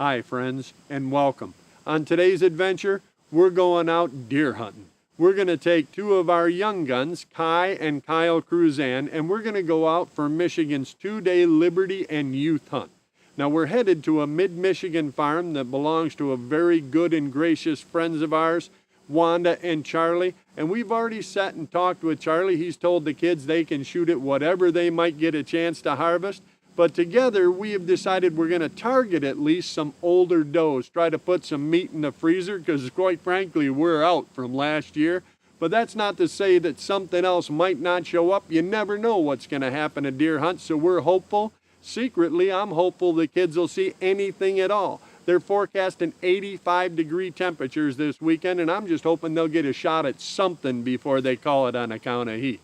Hi friends, and welcome. On today's adventure, we're going out deer hunting. We're going to take two of our young guns, Kai and Kyle Cruzan, and we're going to go out for Michigan's 2-day Liberty and Youth Hunt. Now we're headed to a mid-Michigan farm that belongs to a very good and gracious friends of ours, Wanda and Charlie, and we've already sat and talked with Charlie. He's told the kids they can shoot at whatever they might get a chance to harvest. But together, we have decided we're going to target at least some older does, try to put some meat in the freezer, because quite frankly, we're out from last year. But that's not to say that something else might not show up. You never know what's going to happen at deer hunt, so we're hopeful. Secretly, I'm hopeful the kids will see anything at all. They're forecasting 85-degree temperatures this weekend, and I'm just hoping they'll get a shot at something before they call it on account of heat.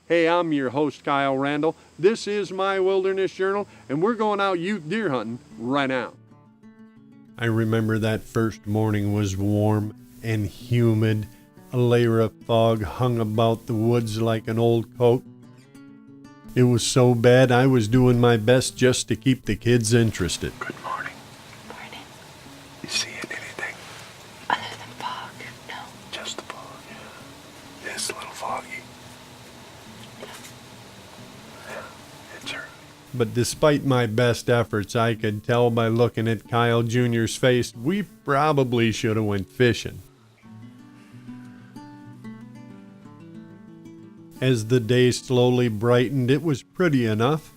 Hey, I'm your host, Kyle Randall. This is my Wilderness Journal, and we're going out youth deer hunting right now. I remember that first morning was warm and humid. A layer of fog hung about the woods like an old coat. It was so bad I was doing my best just to keep the kids interested. Good morning. Morning. You seeing anything? Other than fog, no. Just the fog, yeah. It's a little foggy. Yeah, it's early. But despite my best efforts, I could tell by looking at Kyle Jr.'s face, we probably should have went fishing. As the day slowly brightened, it was pretty enough,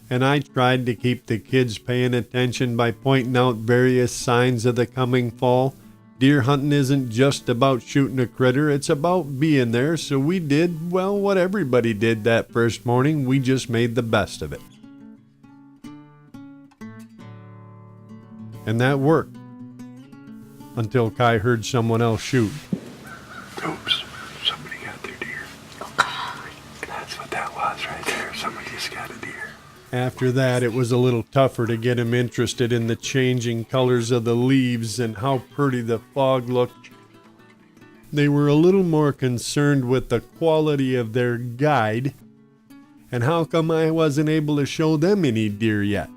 and I tried to keep the kids paying attention by pointing out various signs of the coming fall. Deer hunting isn't just about shooting a critter, it's about being there, so we did, well, what everybody did that first morning. We just made the best of it. And that worked. Until Kai heard someone else shoot. Oops, somebody got their deer. Oh, come on. That's what that was right there. Somebody just got a deer. After that, it was a little tougher to get him interested in the changing colors of the leaves and how pretty the fog looked. They were a little more concerned with the quality of their guide and how come I wasn't able to show them any deer yet.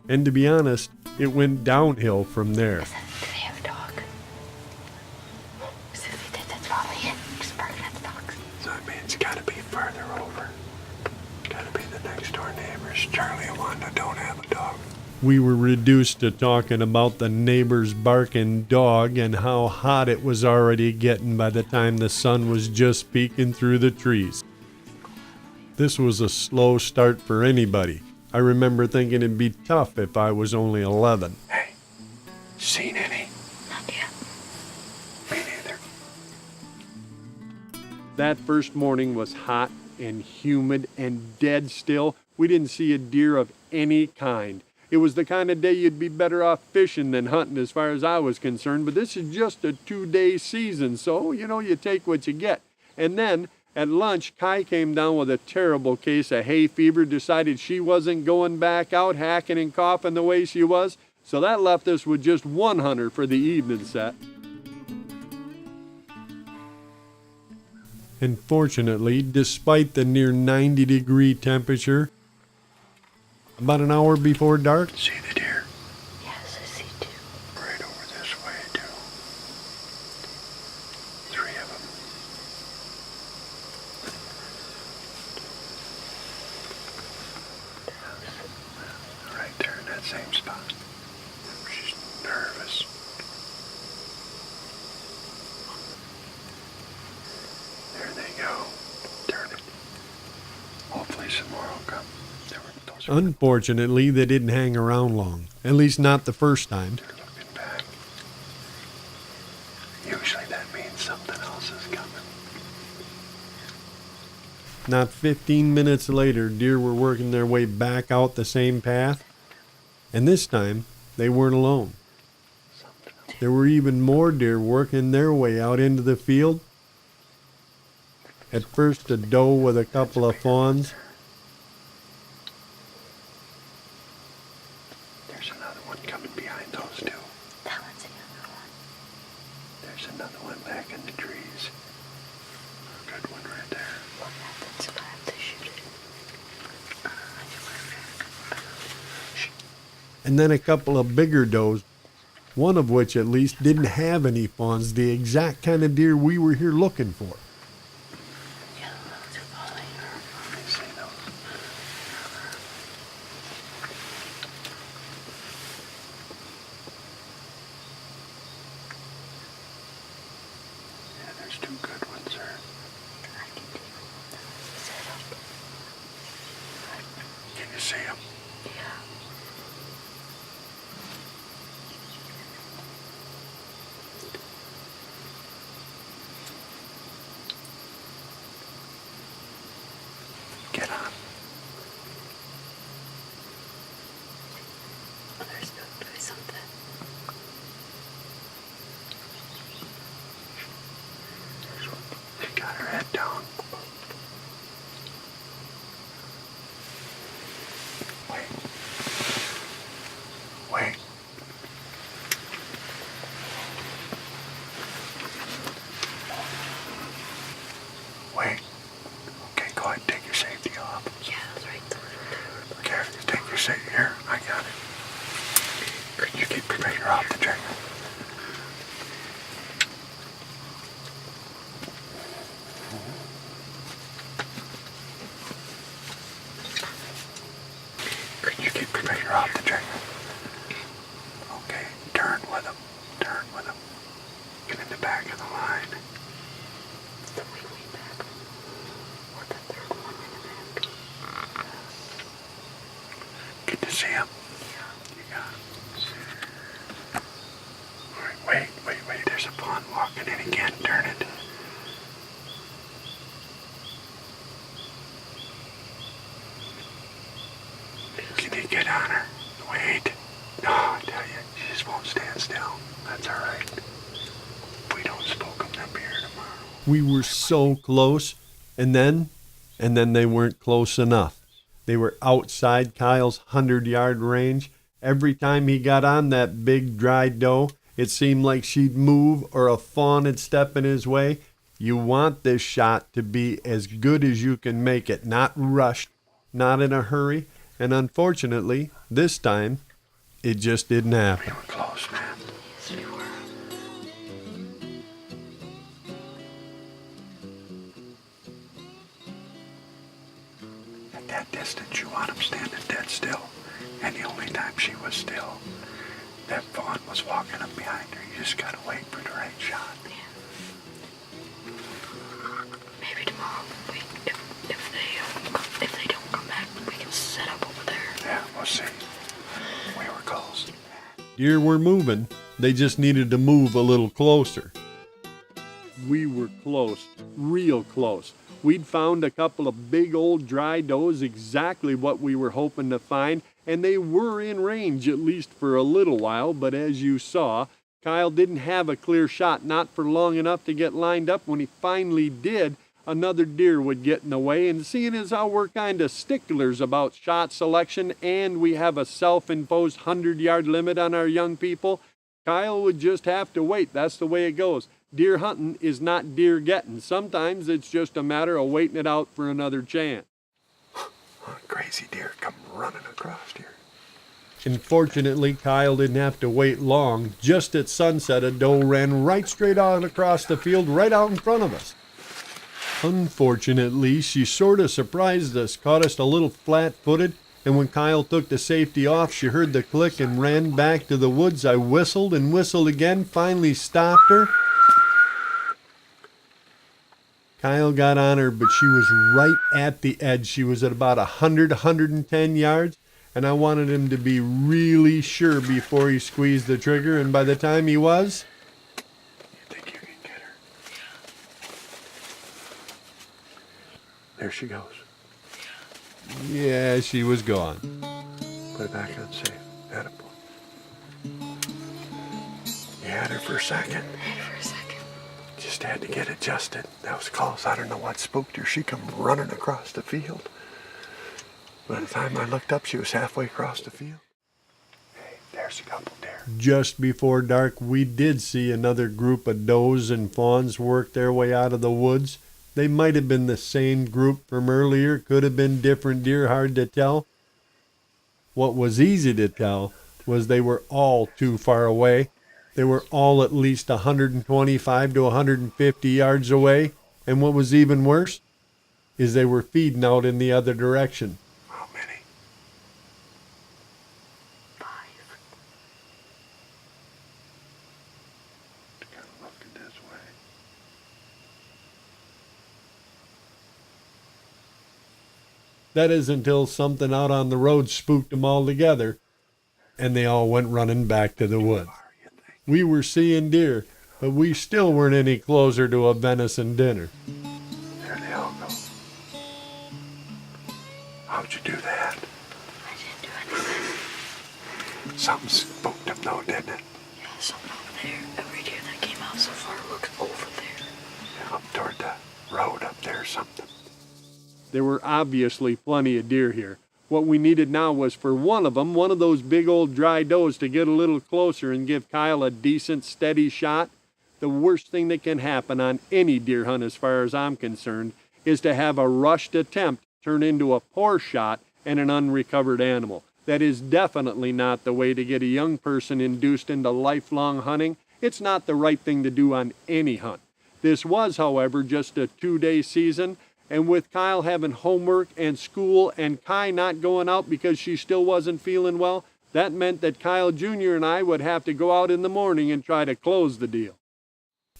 And to be honest, it went downhill from there. Do they have a dog? So if they did, that's probably it. Just barking at the dogs. So it means it's gotta be further over. Gotta be the next door neighbors. Charlie and Wanda don't have a dog. We were reduced to talking about the neighbor's barking dog and how hot it was already getting by the time the sun was just peeking through the trees. This was a slow start for anybody. I remember thinking it'd be tough if I was only 11. Hey, seen any? Not yet. Me neither. That first morning was hot and humid and dead still. We didn't see a deer of any kind. It was the kind of day you'd be better off fishing than hunting as far as I was concerned, but this is just a 2-day season, so, you take what you get. And then, at lunch, Kai came down with a terrible case of hay fever, decided she wasn't going back out hacking and coughing the way she was, so that left us with just one hunter for the evening set. And fortunately, despite the near 90-degree temperature, about an hour before dark, See the deer? Yes, I see two. Right over this way, too. 3 of them. Right there in that same spot. She's nervous. There they go. Turn it. Hopefully some more will come. Those are unfortunately, they didn't hang around long, at least not the first time. they're looking back. Usually that means something else is coming. Not 15 minutes later, deer were working their way back out the same path, and this time they weren't alone. Something else. There were even more deer working their way out into the field. At first, a doe with a couple of fawns, There's another one coming behind those two. That one's another one. There's another one back in the trees. A good one right there. and then a couple of bigger does, one of which at least didn't have any fawns, the exact kind of deer we were here looking for. Yeah, those are falling. Let me see those. Yeah, there's two good ones there. I can do the setup. Can you see them? Yeah. Get on. Oh, there's something. She got her head down. Wait. Wait. Wait. Okay, go ahead. Take your safety off. Yeah, that's right. Here, take your safety. Here, I got it. Could you keep your finger off the trigger? Could you keep your finger off the trigger? Okay, turn with him. Turn with him. Get in the back of the line. The way back. Or the third one in the back. Can you see him? Yeah. You got him. All right, wait. There's a fawn walking in again. Turn it. Can you get on her? Wait. No, I tell you, she just won't stand still. That's all right. We don't smoke them, they'll be here tomorrow. We were so close, and then they weren't close enough. They were outside Kyle's 100-yard range. Every time he got on that big dry doe, it seemed like she'd move or a fawn would step in his way. You want this shot to be as good as you can make it, not rushed, not in a hurry. And unfortunately, this time, it just didn't We happen. were close, man. Yes, we were. At that distance, you want them standing dead still. And the only time she was still, that fawn was walking up behind her. You just gotta wait for the right shot. Maybe tomorrow, if they don't come back, we can set up over there. Yeah, we'll see. We were close. Deer were moving. They just needed to move a little closer. We were close, real close. We'd found a couple of big old dry does, exactly what we were hoping to find, and they were in range at least for a little while, but as you saw, Kyle didn't have a clear shot, not for long enough to get lined up. When he finally did, another deer would get in the way, and seeing as how we're kind of sticklers about shot selection and we have a self-imposed 100-yard limit on our young people, Kyle would just have to wait. That's the way it goes. Deer hunting is not deer getting. Sometimes it's just a matter of waiting it out for another chance. Crazy deer come running across here. Unfortunately, Kyle didn't have to wait long. Just at sunset, a doe ran right straight out across the field, right out in front of us. Unfortunately, she sort of surprised us, caught us a little flat-footed, and when Kyle took the safety off, she heard the click and ran back to the woods. I whistled and whistled again, finally stopped her. Kyle got on her, but she was right at the edge. She was at about 110 yards, and I wanted him to be really sure before he squeezed the trigger, and by the time he was, You think you can get her? There she goes. yeah, she was gone. Put it back on safe. Attaboy. You had her for a second. For a second. Just had to get adjusted. That was close. I don't know what spooked her. She come running across the field. By the time I looked up, she was halfway across the field. Hey, there's a couple there. Just before dark, we did see another group of does and fawns work their way out of the woods. They might have been the same group from earlier, could have been different deer, hard to tell. What was easy to tell was they were all too far away. They were all at least 125 to 150 yards away. And what was even worse is they were feeding out in the other direction. How many? 5. Kind of looking this way. That is until something out on the road spooked them all together, and they all went running back to the woods. Far, you think? We were seeing deer, but we still weren't any closer to a venison dinner. There they all go. How'd you do that? I didn't do anything. Something spooked them though, didn't it? Yeah, something over there. Every deer that came out so far looked over there. Yeah, up toward the road up there or something. There were obviously plenty of deer here. What we needed now was for one of them, one of those big old dry does, to get a little closer and give Kyle a decent, steady shot. The worst thing that can happen on any deer hunt, as far as I'm concerned, is to have a rushed attempt turn into a poor shot and an unrecovered animal. That is definitely not the way to get a young person induced into lifelong hunting. It's not the right thing to do on any hunt. This was, however, just a 2-day season, and with Kyle having homework and school and Kai not going out because she still wasn't feeling well, that meant that Kyle Jr. and I would have to go out in the morning and try to close the deal.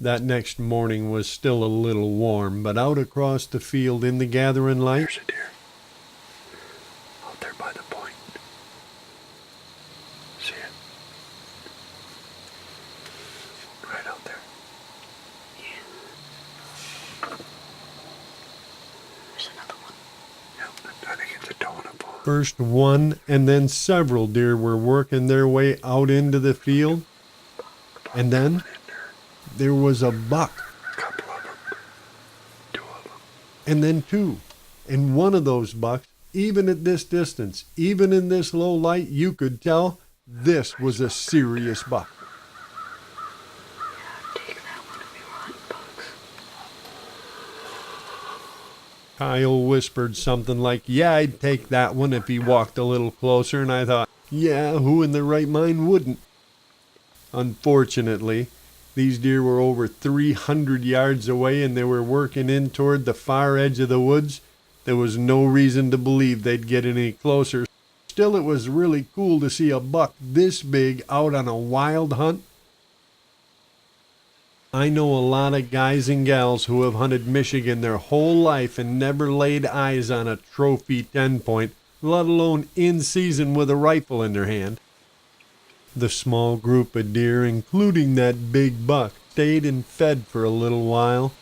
That next morning was still a little warm, but out across the field in the gathering light, There's a deer. Out there by the point. See it? Right out there. There's another one. Yep, I think it's a doe and a bull. first one and then several deer were working their way out into the field, and then In there. there was a buck, A couple of them. 2 of them. and then 2. And one of those bucks, even at this distance, even in this low light, you could tell this was a serious buck. Yeah, take that one if you want bugs. Kyle whispered something like, "Yeah, I'd take that one if he walked a little closer," and I thought, yeah, who in their right mind wouldn't? Unfortunately, these deer were over 300 yards away and they were working in toward the far edge of the woods. There was no reason to believe they'd get any closer. Still, it was really cool to see a buck this big out on a wild hunt. I know a lot of guys and gals who have hunted Michigan their whole life and never laid eyes on a trophy 10-point, let alone in season with a rifle in their hand. The small group of deer, including that big buck, stayed and fed for a little while,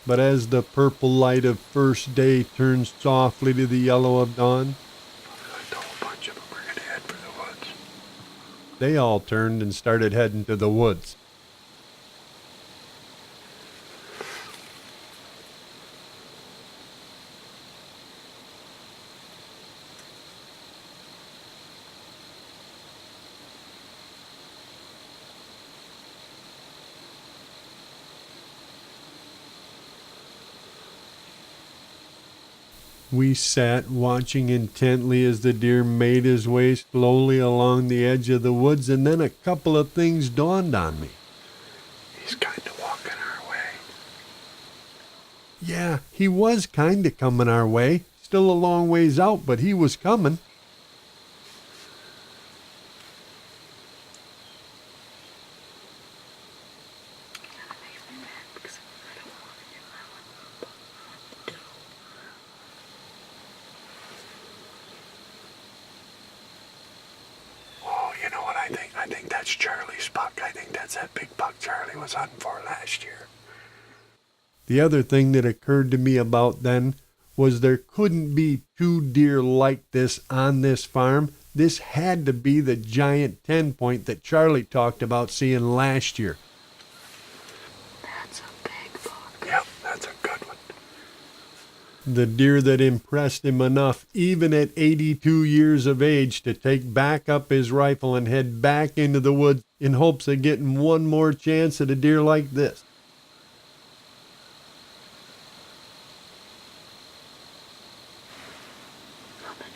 but as the purple light of first day turned softly to the yellow of dawn, A whole bunch of them are gonna head for the woods. they all turned and started heading to the woods. We sat watching intently as the deer made his way slowly along the edge of the woods, and then a couple of things dawned on me. He's kind of walking our way. Yeah, he was kind of coming our way. Still a long ways out, but he was coming. Because I don't want to do that one. Oh, you know what I think? I think that's Charlie's buck. I think that's that big buck Charlie was hunting for last year. The other thing that occurred to me about then was there couldn't be 2 deer like this on this farm. This had to be the giant 10-point that Charlie talked about seeing last year. That's a big buck. Yep, that's a good one. The deer that impressed him enough, even at 82 years of age, to take back up his rifle and head back into the woods in hopes of getting one more chance at a deer like this. How many?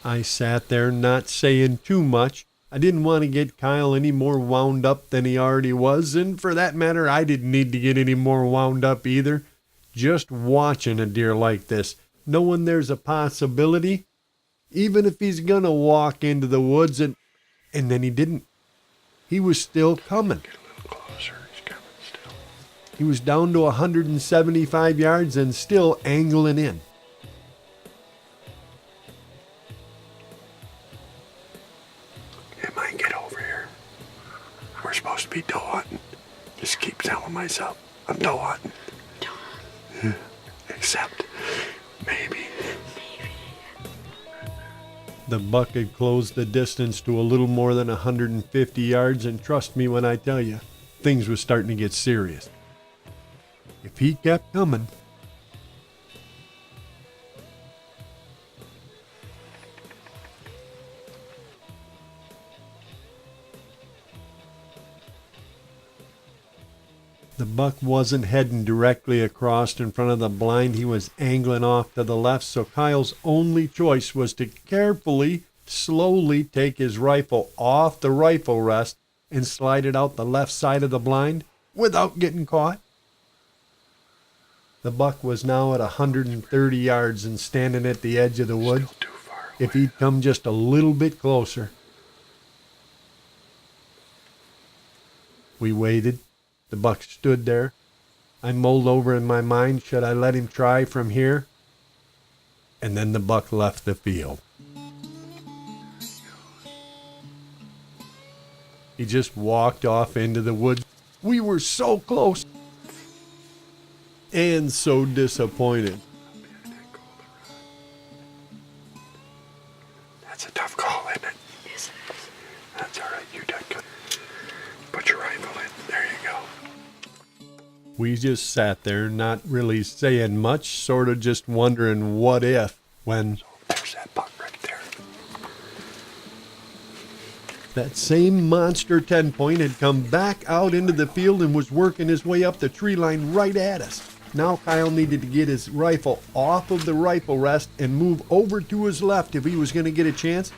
I sat there not saying too much. I didn't want to get Kyle any more wound up than he already was, and for that matter, I didn't need to get any more wound up either. Just watching a deer like this, knowing there's a possibility, even if he's gonna walk into the woods, and then he didn't. He was still coming. Get a little closer. He's coming still. He was down to 175 yards and still angling in. Hey, Mike, get over here. We're supposed to be doe hunting. Just keep telling myself I'm doe hunting. Except maybe. The buck had closed the distance to a little more than 150 yards, and trust me when I tell you, things were starting to get serious. If he kept coming, the buck wasn't heading directly across in front of the blind. He was angling off to the left, so Kyle's only choice was to carefully, slowly take his rifle off the rifle rest and slide it out the left side of the blind without getting caught. The buck was now at 130 yards and standing at the edge of the woods. Still too far away. If he'd come just a little bit closer. We waited. The buck stood there. I mulled over in my mind, should I let him try from here? And then the buck left the field. He just walked off into the woods. We were so close. And so disappointed. That's a tough call, isn't it? Yes, it is. That's all right. You done good. Put your rifle in. There you go. We just sat there, not really saying much, sort of just wondering what if, when There's that buck right there. that same monster 10-point had come back out into the field and was working his way up the tree line right at us. Now Kyle needed to get his rifle off of the rifle rest and move over to his left if he was going to get a chance.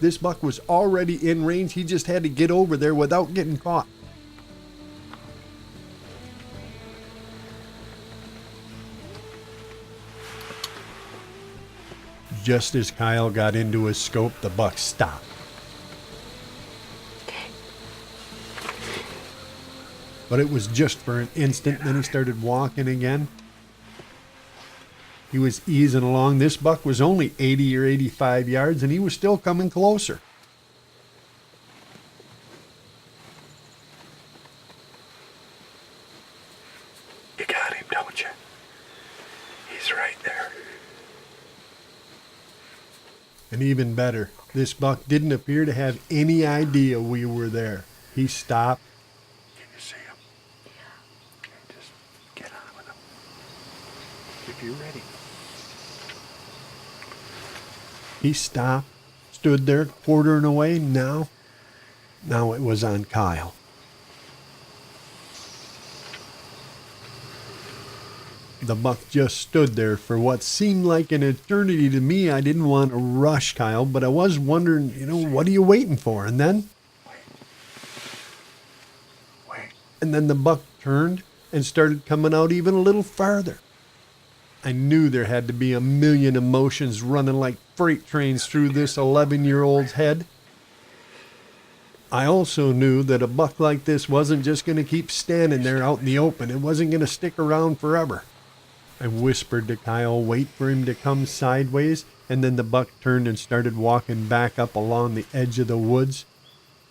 This buck was already in range. He just had to get over there without getting caught. Just as Kyle got into his scope, the buck stopped. But it was just for an instant, then he started walking again. He was easing along. This buck was only 80 or 85 yards, and he was still coming closer. You got him, don't you? He's right there. And even better, this buck didn't appear to have any idea we were there. He stopped. Can you see him? Yeah. Okay, just get on with him. If you're ready. He stopped, stood there, quartering away. Now it was on Kyle. The buck just stood there for what seemed like an eternity to me. I didn't want to rush Kyle, but I was wondering, what are you waiting for? And then Wait. the buck turned and started coming out even a little farther. I knew there had to be a million emotions running like freight trains through this 11-year-old's head. I also knew that a buck like this wasn't just going to keep standing there out in the open. It wasn't going to stick around forever. I whispered to Kyle, wait for him to come sideways, and then the buck turned and started walking back up along the edge of the woods.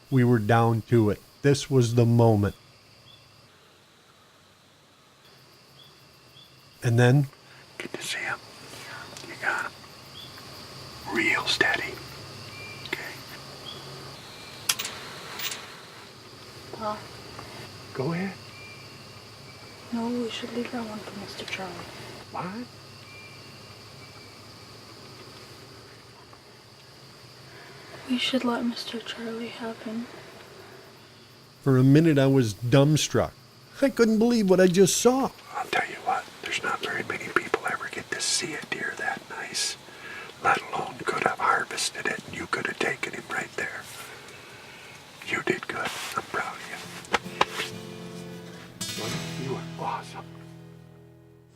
We were down to it. This was the moment. And then Good to see him. You got him. Real steady. Okay. Pa, Go ahead. no, we should leave that one for Mr. Charlie. What? We should let Mr. Charlie have him. for a minute I was dumbstruck. I couldn't believe what I just saw. I'll tell you what, there's not very to see a deer that nice, let alone could have harvested it and you could have taken him right there. You did good. I'm proud of you. You are awesome.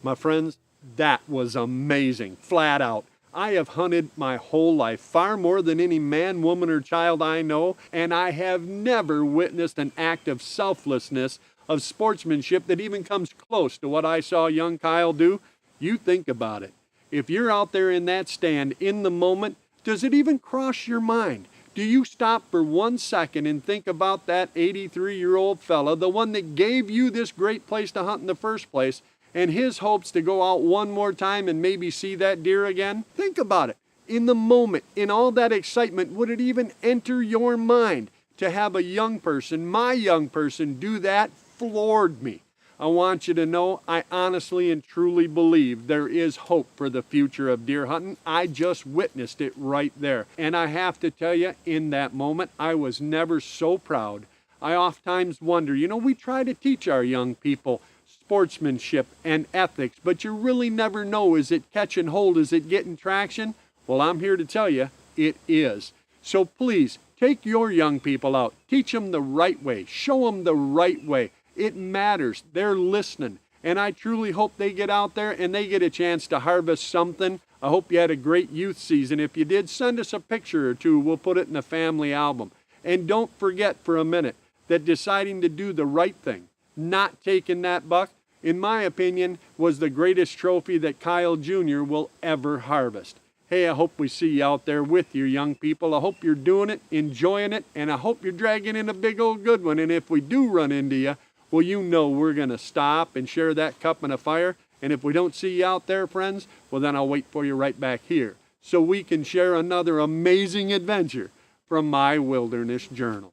My friends, that was amazing, flat out. I have hunted my whole life, far more than any man, woman, or child I know, and I have never witnessed an act of selflessness, of sportsmanship that even comes close to what I saw young Kyle do. You think about it. If you're out there in that stand in the moment, does it even cross your mind? Do you stop for 1 second and think about that 83-year-old fella, the one that gave you this great place to hunt in the first place, and his hopes to go out one more time and maybe see that deer again? Think about it. In the moment, in all that excitement, would it even enter your mind to have a young person, my young person, do that? Floored me. I want you to know I honestly and truly believe there is hope for the future of deer hunting. I just witnessed it right there. And I have to tell you, in that moment, I was never so proud. I oftentimes wonder, we try to teach our young people sportsmanship and ethics, but you really never know, is it catching hold, is it getting traction? Well, I'm here to tell you, it is. So please, take your young people out, teach them the right way, show them the right way. It matters. They're listening. And I truly hope they get out there and they get a chance to harvest something. I hope you had a great youth season. If you did, send us a picture or two. We'll put it in the family album. And don't forget for a minute that deciding to do the right thing, not taking that buck, in my opinion, was the greatest trophy that Kyle Jr. will ever harvest. Hey, I hope we see you out there with your young people. I hope you're doing it, enjoying it, and I hope you're dragging in a big old good one. And if we do run into you, well, we're going to stop and share that cup and a fire. And if we don't see you out there, friends, well, then I'll wait for you right back here so we can share another amazing adventure from my Wilderness Journal.